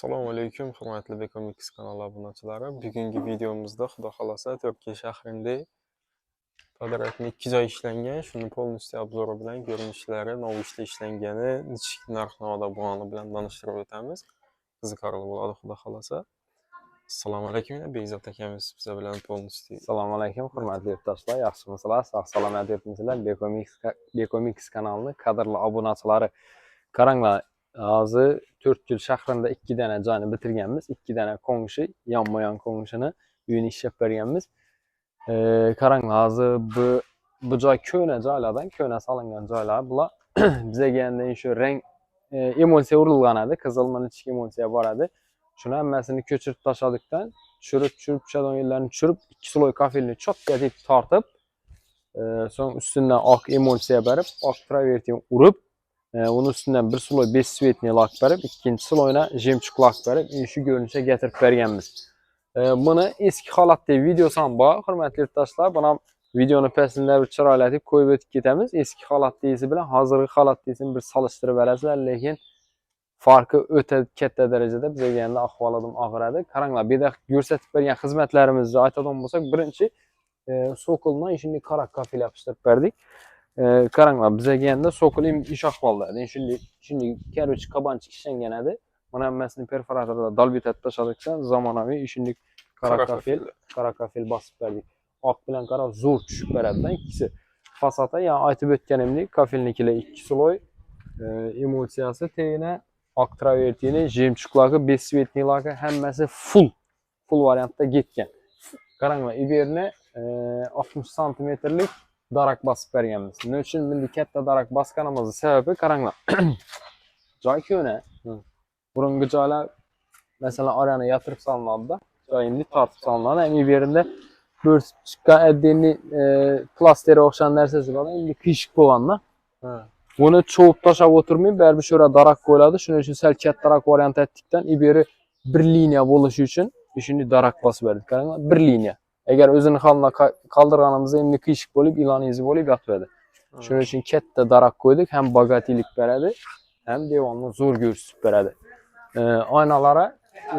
Assalomu alaykum, hurmatli Bekomix kanali obunachilari. Bugungi videomizda xudo xolasa Turkiya shahrida kvadrantni 2 joy ishlangan, shuni polностью obzori bilan ko'rinishlari, novushda ishlangani, nechik narx-navoda bo'lgani bilan tanishtirib o'tamiz. Qiziqarli bo'ladi xudo xolasa. Assalomu alaykum, Bekzod akamiz biz bilan polностью. Assalomu alaykum, hurmatli yurtdoshlar. Yaxshimisizlar? Sog'-salomat yuribsizlar. Bekomix kanalining qadrli obunachilari. Qaranglar, hozir 4 yil shahrida 2 dana joyni bitirganmiz. 2 dana qo'ng'ishi, yonma-yon qo'ng'ishini uyini ishlab berganmiz. Qaranglar, hozir bu joy ko'na joylardan, ko'na solingan joylar. Bular bizga endi shu rang emulsiya urilgan edi, qizil manichik emulsiya bor edi. Shuni hammasini ko'chirib tashladik-dan, tushirib chadonlarni tushirib, 2 sloy kafilni cho'tga deb tortib, so'ng ustidan oq emulsiya berib, oq travertin urib, uni ustidan bir sloy bessvetniy lak berib, ikkinchi sloyna jemchuq lak berib, shu ko'rinishga keltirib berganmiz. Buni eski holatda videosan bor, hurmatli yurtdoshlar. Buni videoni pastida bir chiroylatib qo'yib o'tib ketamiz. Eski holatdagi bilan hozirgi holatdagini bir solishtirib berasizlar, lekin farqi o'ta katta darajada bizga endi ahvolim og'iradi. Qaranglar, bu yerda ko'rsatib bergan xizmatlarimizni aytadigan bo'lsak, birinchi sokoldan shunday qora kafel yopishtirib berdik. Qaranglar, bizga endi sokol ish ahvolda. Shunday karvich qabanchiq ishlangan edi. Mana hammasini perforatorda dalbitat tashladikdan zamonaviy shunday qora kafel bosib berdik. Oq bilan qora zo'r tushib beradi-dan ikkisi. Fasada, ya'ni aytib o'tganimdek, kafelnikilar 2 sloy, emulsiyasi teyna, oq travertini, jemchuqlari, bessvetniylari hammasi full variantda ketgan. Qaranglar, iberni 60 santimetrlik darak bosib berganmiz. Nima uchun bunday katta darak bosganimizning sababi qaranglar. Joy ko'na. Burungi joylar masalan orani yatırib solinadi-da, joyini tortib solinadi. Endi iberinde bo'rtib chiqqan addenli plasteri o'xshagan narsasi bor, endi qiyshiq bo'lganda. Buni cho'p tashlab o'tirmay, baribir shu yerga darak qo'yiladi. Shuning uchun sal kattaroq variant etdikdan, iberi bir liniya bo'lishi uchun shunday darak bosib berdik. Qaranglar, bir liniya. Agar o'zini holida qoldirganimizda endi qiyshiq bo'lib, ilon izi bo'lib yotadi. Shuning uchun katta darak qo'ydik, ham bagatilik beradi, ham devonni zo'r ko'rsatib beradi. Aynalari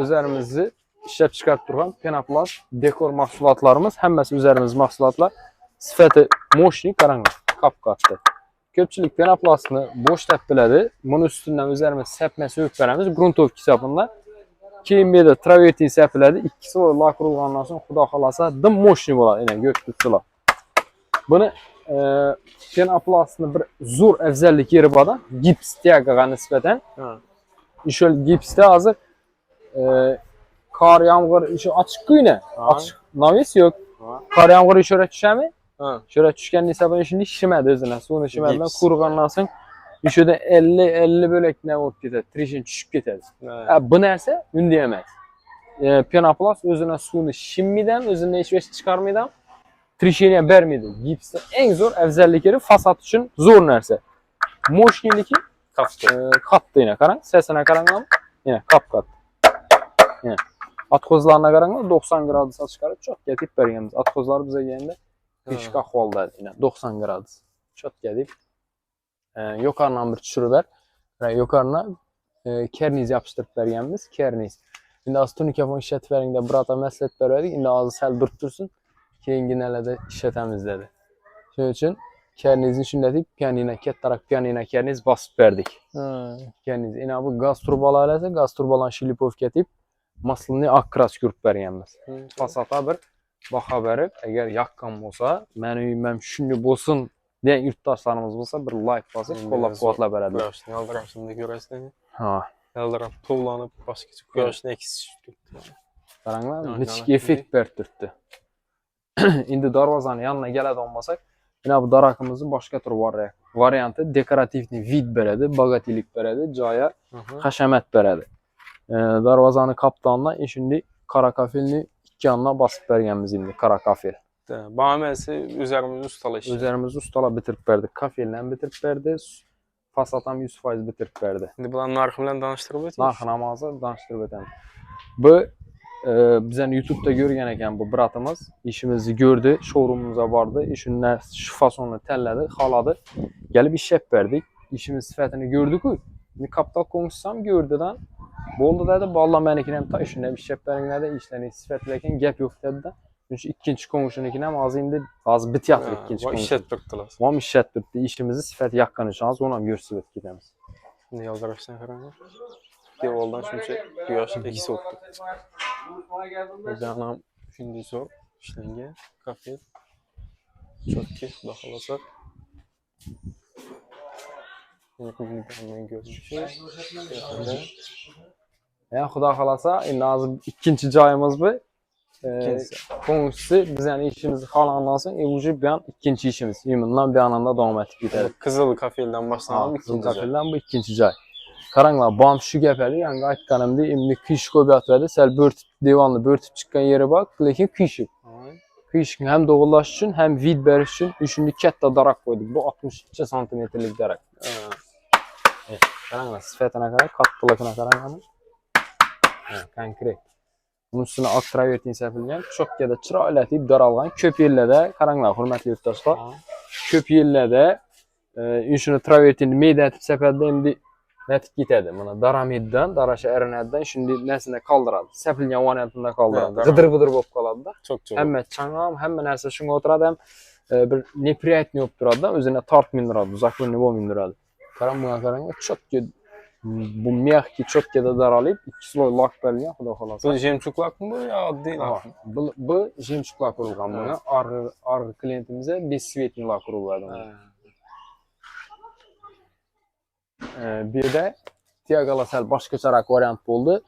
o'zlarimizni ishlab chiqarib turgan Penoplast dekor mahsulotlarimiz, hammasi o'zlarimiz mahsulotlar. Sifati mo'shni, qaranglar, qop-qattiq. Ko'pchilik penoplastni bo'shlab biladi. Buni ustidan o'zlarimiz sapma so'yib beramiz, gruntovka hisobida. Keyin bu yerda travertin sepiladi. 2 sloy lak urilgandan so'ng xudo xolasa dim mo'shni bo'ladi. Yana ko'ktutsilar. Buni penoplastni bir zo'r afzallik yeri bor-da, gips tiyagaga nisbatan. Shu gipsda hozir qor, yomg'ir, shu ochiq kuyni, ochiq navis yo'q. Qor, yomg'ir ishora tushami? Şöyle tushgan hisobiga shunday shimadi o'zini. Suvni shimadidan qurigandan so'ng ishida 50 bo'lakdan o'tib ketadi, trishin tushib ketadi. Bu narsa bunday emas. Penoplast o'zini suvni shimmidan, o'zini hech vaqt chiqarmaydan trishin bermaydi. Gipsda eng zo'r afzallik yeri fasad uchun zo'r narsa. Mo'shniligi qattiqina qarang, sesini qaranglar. Yana qop-qat. Yana atxozlarga qaranglar, 90 gradusga chiqarib cho'tga tip berganmiz. Atxozlar bizga endi qiyshiq ahvolda, 90 gradus. Cho'tga deb yuqoridan bir tushirib ber. Yuqoridan kerniz yopishtirib berganmiz. Kerniz. Endi az tunikafon ishlatib bering deb birata maslahat berdik. Endi hozir sal durib tursin, keyingi nalarda ishlatamiz dedi. Shuning uchun kernizni shunday deb kattaroq pianino kerniz bosib berdik. Kerniz. Endi bu gaz turbalari esa, gaz turbalarni shlipovka deb maslni akras ko'rib berganmiz. Fasada bir baho berib, agar yoqqan bo'lsa, meni uyim shunday bo'lsin degan yurtdoshlarimiz bo'lsa, bir like bosib, qo'llab-quvvatlab beradi. Quyoshni yaldirashini ko'rasizlar. Ha. Yaldirab, tovlanib, boshqacha quyoshni aks turibdi. Qaranglar, nechik effekt berib turibdi. Endi darvozani yoniga keladigan bo'lsak, mana bu darakimizni boshqa tur varianti dekorativni vid beradi, bagatilik beradi, joyi hashamat beradi. Darvozani qoptonidan shunday qora kafelni ikki yonidan bosib berganmiz endi qora kafel. Bu hammasi o'zlarimiz ustalash. O'zlarimiz ustalab bitirib berdik. Kafelni ham bitirib berdi. Fasad ham 100% bitirib berdi. Endi bularni narxi bilan tanishtirib o'ting. Narxini hozir tanishtirib o'tamiz. Bu bizning YouTube'da ko'rgan ekan bu bratimiz, ishimizni ko'rdi, showroomimizga bordi, shundan shu fasonni tanladi, xoladi. Kelib ishlab berdik. İşimiz sifatini ko'rdi-ku. Endi kapital qo'ng'isi ham ko'rdidan Boldu dedi. Valla menikine hem ta işine bir şepleringlərdə işləni sifətləyən gap yox dedi də. Çünki ikinci qonşununkine hem az indi az bit yatır ikinci Va qonşu. işlətdirdiler. Vam işlətdirdi. İşimizi sifət yaxın işimiz ona görsübət gedəmiz. Ne yazarsan xəranı? Devoldan çünki güyaş eksi oldu. Bir anam şimdi zor işlenge kafe. Çok ki baxılacaq. Yine bugün ben görmüşüz. Ya xuda xalasa indi az ikinci cayımız bu. İkincisi. Qonşusu biz yəni işimizi xalandan sonra bir an ikinci işimiz. Bundan bir anında davam etib gedərik. Kızıl kafelden başlanalım ikinci. Kafeldən bu ikinci cay. Karanla bam şu gəpəli, yəni qayıtqanımda indi kış qobiyyat verdi. Səl börtüb divanlı börtüb çıxan yerə bax, lakin kışıb. Kışın həm doğulaş üçün, həm vid bəriş üçün üçüncü kətdə daraq qoyduq. Bu 62 santimetrlik daraq. Karanla sifətinə qaraq, qatlılığına qaraq. Konkret. Bunun üstüne aktravertin səpilən, çox gədə çıra elətib daralğan köp yerlə də, qaranla hörmətli yurttaşlar, köp yerlə də şunu travertini meydə etib səpəldə indi nətik gitədi. Buna daramiddən, daraşa ərinəddən şimdi nəsinə qaldıradı. Səpilən variantında qaldıradı. Qıdır-bıdır bob qaladı da. Çok. Həmmə çanğam, həmmə nəsə şunu oturadı, həm bir nepриятный olub duradı da, özünə tart mindiradi, uzaqlığını bo mindiradi. Qaran buna qaranga çox gədə bu miyahki çok gədə daralayıb 2 sloy lak bəlgən, xuda xalasa. Bu jemçuk lak mı bu ya adlı lak mı? Bu jemçuk lak urulğan buna. Arğı klientimizə besvetni lak urulğadı. Bir də Tiagala səl başqa çaraq variant oldu.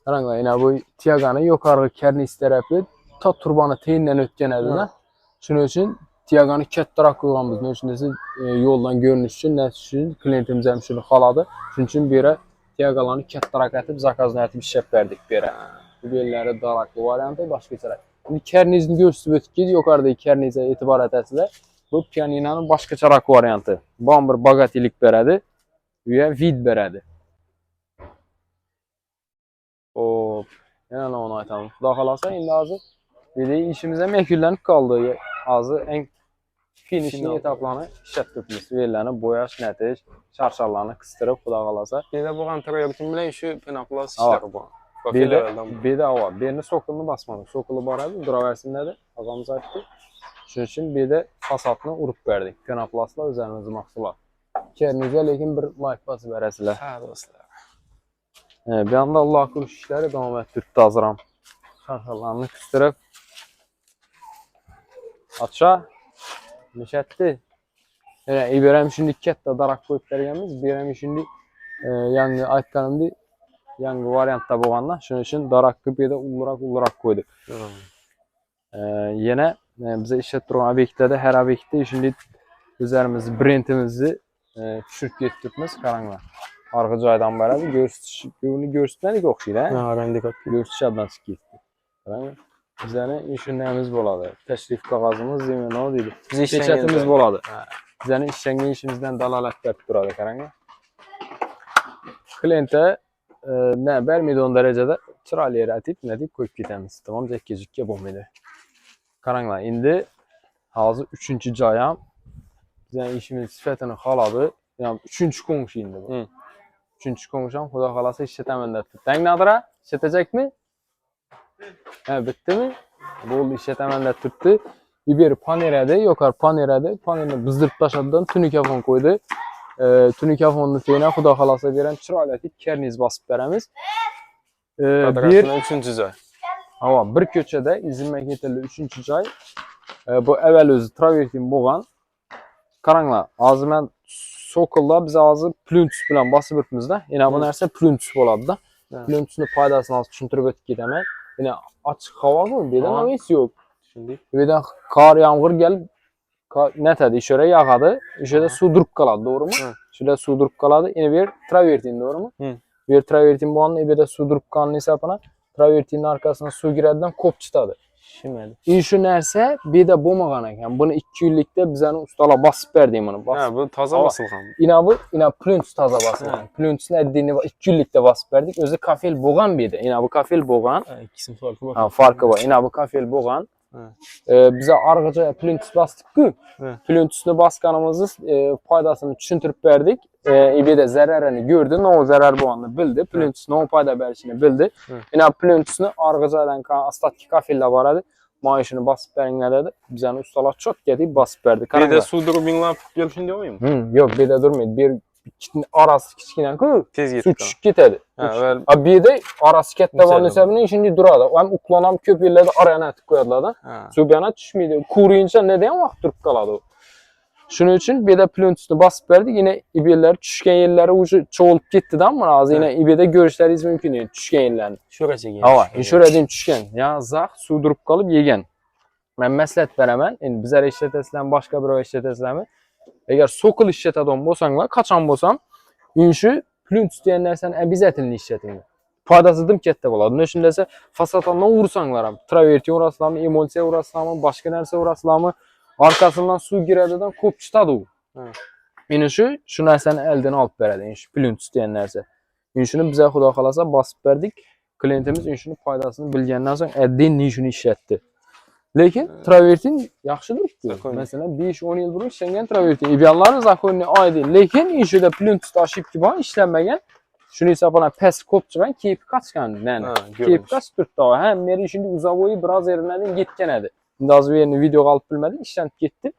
Qaranga yine bu Tiaganı yukarı kərnis tərəfli ta turbanı teyinlə ötkənədi də. Şunun üçün Tiaganı kət daraq qoyğanımız. Nə üçün desə yoldan görünüş üçün, nə üçün klientimizə şunu xaladı. Şunun üçün bir yerə Tiagalanı kət daraq ətib, zakazını ətib işləb verdik bir yerə. Bu yerlərə daraqlı variantı başqa çaraq. Şimdi kərnizini göstərib ötkədi, yukarıdaki kərnizə etibar etəsilər. Bu pianinanın başqa çaraq variantı. Bambır bagatilik verədi. Üyə vid verədi. Hop. Yəni onu aytalım. Xuda xalasa indi azı dedik işimizə məhkullənib qaldı. Azı ən finishli etaplarını işlətdirdik. Veriləni boyaş, nətiş, şarşarlarını qıstırıb xuda xalasa. Bir də bu antravertin bilən şu penaplas işləri bu. Bir də o var. Birini sokulunu basmadıq. Sokulu baradı, duraversindədir. Ağamız açdı. Şunun üçün bir də fasadını urup verdik. Penaplasla üzərimizi maxsular. Kernizə lekin bir like bası verəsilər. Hə dostlar. Bir anda Allah kuruş işləri davam etdirdi hazıram. Şarşarlarını qıstırıb. Açsa. Nişətdi. İberəm şimdi kətdə daraq qoyub vergəmiz. İberəm şimdi yani aytqanımdı. Yani variantda boğanlar. Şunun için daraqı bir də ulluraq qoyduq. Yenə bizə işlətdirən obyektdə hər obyektdə şimdi üzərimizi, brendimizi düşürüb getdirtmiz qaranlar. Arxa caydan bərədi görsütmədik oxşayır, hə? Hə, rəndi qat. Görsütü addan çıxdı. Bizəni işinlərimiz boladı. Təşrif qağazımız demək nə oldu? Peçətimiz boladı. Bizəni işlənən işimizdən dalalət verib duradı qaranlar. Klientə nə bərmiydi 10 dərəcədə çıraylı yerə atıb, nə deyib qoyub getəmiz. Tamam, cəkkəcikə bombaydı. Qaranlar, indi hazır 3-cü cayam. Bizən işimiz sifətini xaladı. Yəni 3-cü qonşu indi bu. 3-cü qonşam, xuda xalasa işlətəməndə tutdu. Təng nadıra? İşlətəcək mi? Hə, bitdi mi? Bu oldu, işlətəməndə tutdu. Bir panerədir, yokar panerədir. Panerini bızdırıb daşadıdan tünikafon koydu. Tünikafonun teyinə xuda xalasa verən çıraylı kerniz basıb verəmiz. Qadrasının 3-cü cay. Bir köçədə izin məqnitəli 3-cü cay. Bu əvvəl özü travertin boğan. Qaranlar, azı mən sokulda biz azı plünçüs bilən basıb ötümüzdə. Yine bu nərsə plünçüs oladı da. Plünçüsünü paydasını az düşündürüb ötüb gedəmək. Yine açıq hava mı? Birdən ama heç yox. Birdən kar, yağmur gəlib nətədi, işörə yağadı. İşörə su durup qaladı, doğru mu? İşörə su durup qaladı. Yine bir travertin, doğru mu? Bir travertin boğanın, bir də su durup qalanın hesabına. Travertinin arkasına su girədən kop çıtadı. Şiməli. İşu nərsə bir də bomağana. Yəni bunu 2 illikdə bizəni ustala basıb verdik bunu. Hə, bu taza basılğan. İna plünç taza basılğan. Plünçün ədiyini 2 illikdə basıb verdik. Özü kafel boğan bir də. İna bu kafel boğan. İkisinin farkı var. Ha, farkı var. İna bu kafel boğan. Bize arkaca plintus bastık-ku. Plintusunu baskanımızı faydasını düşüntürüp verdik. Bir de zararını gördü. Ne o zarar bu anda bildi. Plintus ne o fayda verişini bildi. Yine plintusunu arkacadan astatki kafelle varadı. Maaşını basıp verin dedi. Bizden ustalar çok geldi basıp verdi. Bir de su durubinlap gelişin diyor muyum? Yok bir de durmaydı. Bir arası kiçkinen ku Tez su gittik. düşüp gitedi. Bir de arası ketde var hesabını şimdi duradı. Hem uklanam köp yerlerde araya atıp koyadılar da. Su bir yana düşmeydi. Kuruyunca ne diyen vaxt durup kaladı o. Şunun için bir de plintusunu basıp verdik. Yine ibirler düşken yerlere ucu çoğulup gitti de ama az yine ibirde görüşleriz mümkün değil. Düşken yerlerini. Şura çekin. Hava. Şura deyim düşken. Ya zaq su durup kalıp yegen. Ben məsləhət verəmən. İndi bizə işlətəsilən başqa bir işlətəsilən. Eğer sokul işleten bolsanlar, kaçan bolsam, inşi plünç diyenlersen biz etinli işletin. Faydasızdım ketde boladı. Ne için dese fasatandan vursanlar, traverti uğrasılamı, emulsiye uğrasılamı, başka nerse uğrasılamı, arkasından su girerdiden kopçutadı o. İnşi şuna sen elden alıp veredi. İnşi plünç diyenlerse. İnşini bize xuda kalasa basıp verdik. Klientimiz inşinin faydasını bilgenden sonra eddiğin işini işletti. Lekin travertin yaxşıdır ki. Mesela 5-10 yıl burun işlənген travertin. İbyanların zakonini aydı. Lekin inşide plüntus taşıyıp ki bana işlənməyən. Şunu hesabına pəs kopçuğan keyfi kaçkan. Yani keyfi kaç Türk daha. Hem meri şimdi uzavoyu biraz yerinden gitkenədi. İndi az bir yerini video qalıp bilmedi. İşlənib getdi.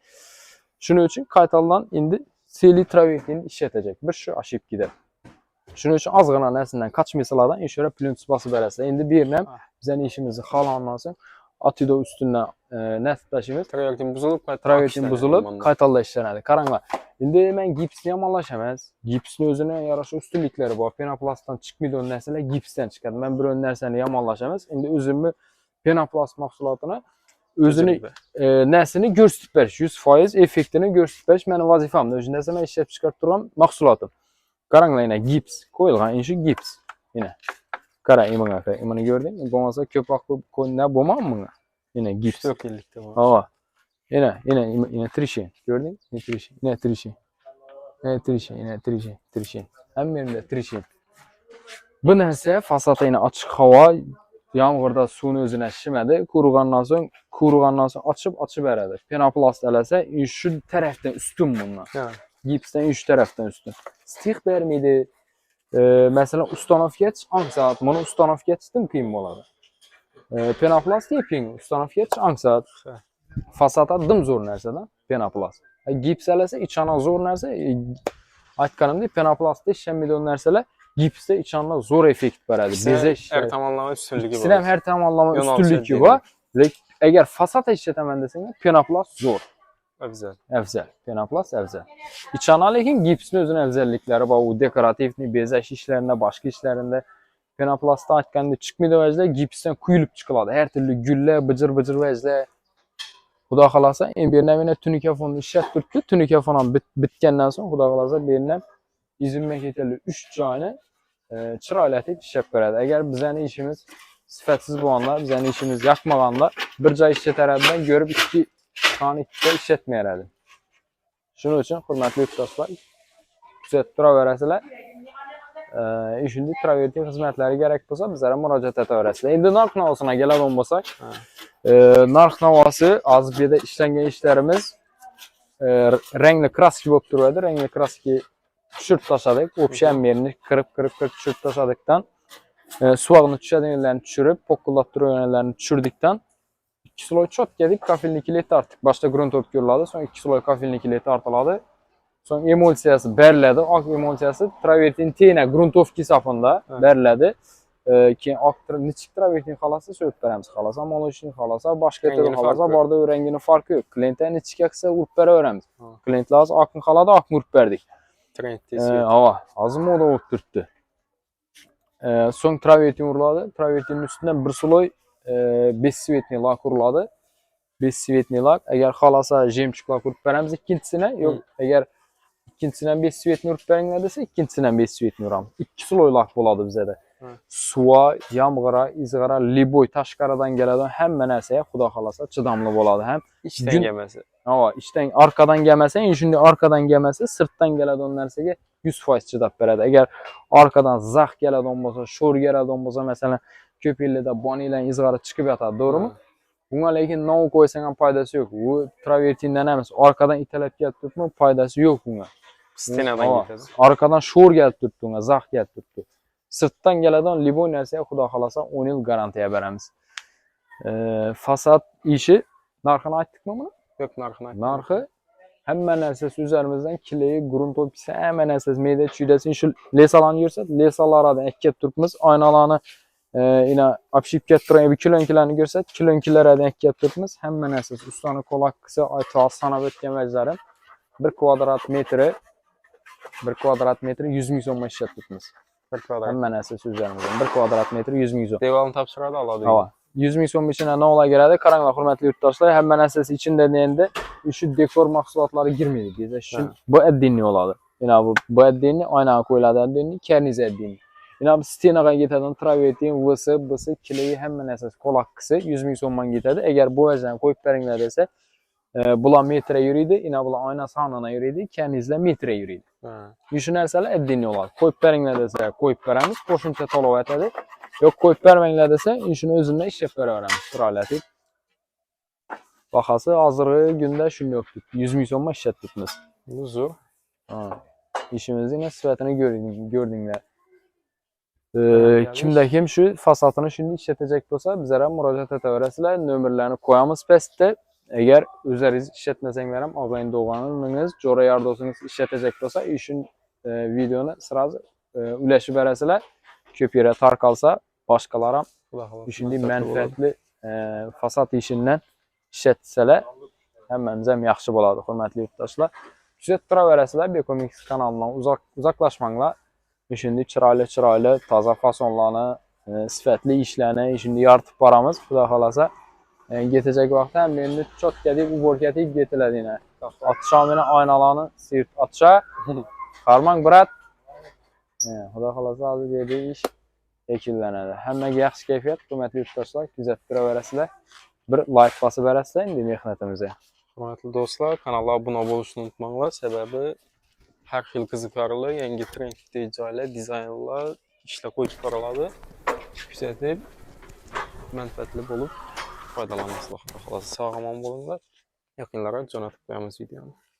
Şunun için kaytalıdan indi seli travertini işlətəcək. Bir şu aşıyıp gider. Şunun için az qana nəsindən kaçmıyorsalardan inşöre plüntus bası verəsə. İndi birine bizden işimizi xalanlansın. Atido üstünden nəst daşımız. Travertin buzulup kaytalla işlənədi. Karanlar. İndi mən gipsini yamanlaşamaz. Gipsin özünə yaraşı üstünlükləri var. Penoplastdan çıxmıydı ön nəsələ gipsdən çıxadı. Mən bir ön nəsəni yamanlaşamaz. İndi özümü penoplast mahsulatına özünü nəsini göstərib veriş. 100% effektini göstərib veriş. Mənim vazifamdır. Özü nəsə mən işləyib çıxartdırıram mahsulatım. Karanlar yine gips. Koyulğan inşi gips. Yine. Kara imana fe. İmanı gördün. Bomasa köpaklı ne bomam mı? Yine gips. Yok birlikte var. Hava. Yine trişi. Gördün? Yine trişi. Yine trişi. Yine trişi. Yine trişi. Trişi. Hem yerinde trişi. Bu neyse fasata yine açık hava. Yağmurda suyun özüne şişmedi. Kuruğandan sonra açıp eradı. Penoplast eləsə şu tərəfdən üstün bundan. Gipsdən üç tərəfdən üstün. Stix vermiydi. Mesela ustanov geç, saat bunu ustanov geçtim kıyım oladı. Penoplast yapayım, ustanov geç, saat. Fasata dım zor nərsədən penoplast. Gips eləsə içana zor nərsə, aytqanım deyil, penoplastda işlənməyən nərsələr gipsdə içana zor effekt verədi. Her tamamlama üstünlüğü var. İkisinin her tamamlama üstünlüğü var. Eğer fasata işlətəməndə sən penoplast zor. Əvzəl. Penoplast əvzəl. İçana lekin gipsin özünün əvzəllikləri var. O dekorativni, bezək işlərində, başqa işlərində penoplastda aytqanda çıxmıydı vəzlə gipsdən kuyulup çıxıladı. Hər türlü güllə, bıcır vəzlə. Xuda qalasa, bir nəvinə tünike fonu işlətdirdi. Tünike falan bitkəndən sonra xuda qalasa birindən izin məkətəli 3 cayını çıraylatıb işləb verədi. Əgər bizən işimiz sifətsiz bu anlar, bizən işimiz yaxmağanlar bir cay işlətərədindən görüb 2 tane işletmeyerdi. Şunun için hürmetli yurttaşlar, düzeltdira verəsilər. İşində travertin xidmətləri gerek olsa bizlərə müraciət etə verəsilər. İndi narx navasına gələn olmasaq, narx navası az bir də işlənən işlərimiz renkli kraski olub dururdu. Renkli kraski düşürt taşadıq. Opşən yerini kırıp düşürt taşadıktan, suağını düşədən yerlərini düşürüb, pokkullatdırı yönələrini düşürdükdən 2 sloy çok gelip kafilnikiliği tarttık. Başta grunt öpkürladı. Sonra 2 sloy kafilnikiliği tartıladı. Sonra emulsiyası berlədi. Ak emulsiyası travertin tiyine gruntovki safında berlədi. Ki niçik travertin xalası söhüb verəmiz xalasa, molojinin xalasa, başqa türlü xalasa, barda renginin farkı yok. Klientə niçik yaksa urp verə verəmiz. Klient lazım akın xalada akın urp verdik. Hava, azı moda oturtdu. Son travertin urladı. Travertinin üstünden bir sloy 5 svetni lak urladı. 5 svetni lak. Eğer xalasa jemçik lak urup verəmiz ikincisine. Yok, eğer ikincisindən 5 svetni urup verəmiz ikincisindən 5 svetni uram. 2 sloy lak boladı bizə də. Suva, yamğara, izğara, liboy, taşqaradan gələn həmmə nəsəyə xuda xalasa çıdamlı boladı. Həm içdən gəlməsi. Hava, içdən arkadan gəlməsə, şimdi arkadan gəlməsə, sırtdan gələn nərsəyə 100% çıdab verədi. Eğer arkadan zaq gələn olmasa, şor gələn olmasa, məsələn köpəklə də bani ilə izğara çıxıb yatar, doğru mu? Buna lekin nav koysan ham foydasi yo'q. Bu travertindan emas, arkadan italab kelib turibmi, foydasi yo'q bunga. Stenadan Ava, ketadi. arkadan sho'r kelib turibdi bunga, zax kelib turibdi. Sirtdan keladigan liboy narsaga xudo xolasa 10 yil garantiya beramiz. Fasad ishi narxini aytdikmi buni? Yo'q, narxini aytdim. Narxi hamma narsasi üzerimizden kileyi, grunt opisi, hamma narsasi meyda çüydesin. Şu lesalarını görset, lesalardan ekkep turibmiz. Aynalarını yine apşip kettiren bir kilonkilerini görset, kilonkilerden ekkep turibmiz. Hamma narsasi ustani qolaqisi, aytib sanab o'tgan vajlarim 1 kvadrat metri 100 ming so'mga ishlatibmiz. 1 kvadrat. Hamma narsasi üzerimizden 1 kvadrat metri 100 ming so'm. Devalni topshiradi, oladi. Hava. 100 ming so'm içine ne ola geldi? Karanglar hürmetli yurttaşlar. Hemen narsasi içinde deyende şu dekor mahsulotları girmeydi. Bize şu bu eddinli oladı. Yine bu eddinli aynağa koyuladı eddinli, kerniz eddinli. Yine bu stenaga giteden travertin, bısı, kileyi hemen narsasi qolaqkisi 100 ming so'mdan ketadi. Eğer bu vajdan koyup beringlar dese bular metre yürüydü. Yine bular ayna sanına yürüydü. Kernizler metre yürüydü. Şu narsalar eddinli oladı. Koyup beringlar dese koyup beramiz. Qo'shimcha to'lov etadi. Yok koyup vermengler dese, işini özünde işlep vereveremiz. Turaleti. Bakası hazırı günde şunu yoktuk. 100 ming so'mga ishlatibmiz. Bu zo'r. İşimizin sifatini gördünglar. Kimde kim şu fasatını şimdi işletecek olsa bizlere müracaat edeverasizlar. Nömerlerini koyamız pastda. Eğer üzeriz işletmesengler ham og'ayni doğanınız, Jora Yardosunuz işletecek olsa işin videonu sırası ulaşıp verasizlar. Köp yere tarqalsa başqalar ham şimdi mənfəətli fasad işindən işlətsələr həmmənizə yaxşı boladı, hörmətli yurttaşlar. Küzətdirə verəsilər Bekomix kanalından uzaqlaşmaqla şimdi çıraylı, taza fasonlarını, sifətli işlərini şimdi yartıb paramız, xuda xalasa getəcək vaxtda həmlərini çox gedib, uborkəti getilədiyinə. Atışamına aynalarını sirt atışa, Harman brat, xuda xalasa azı dediği iş şəkillənədir. Həmmə yaxşı keyfiyyət, hörmətli yurttaşlar, küzətdirə verəsilər. Bir like basıb verəsilər indi mehnetimizə. Hörmətli dostlar, kanala abunə oluşunu unutmanglar. Səbəbi hər xil qiziqarlı, yangi trendli icralar, dizaynlar işlə qoyub qaraladı. Küzətib, mənfəətli olub faydalanırsınız. Sağ aman olunlar. Yaxınlara can atıb qoyamız videonu.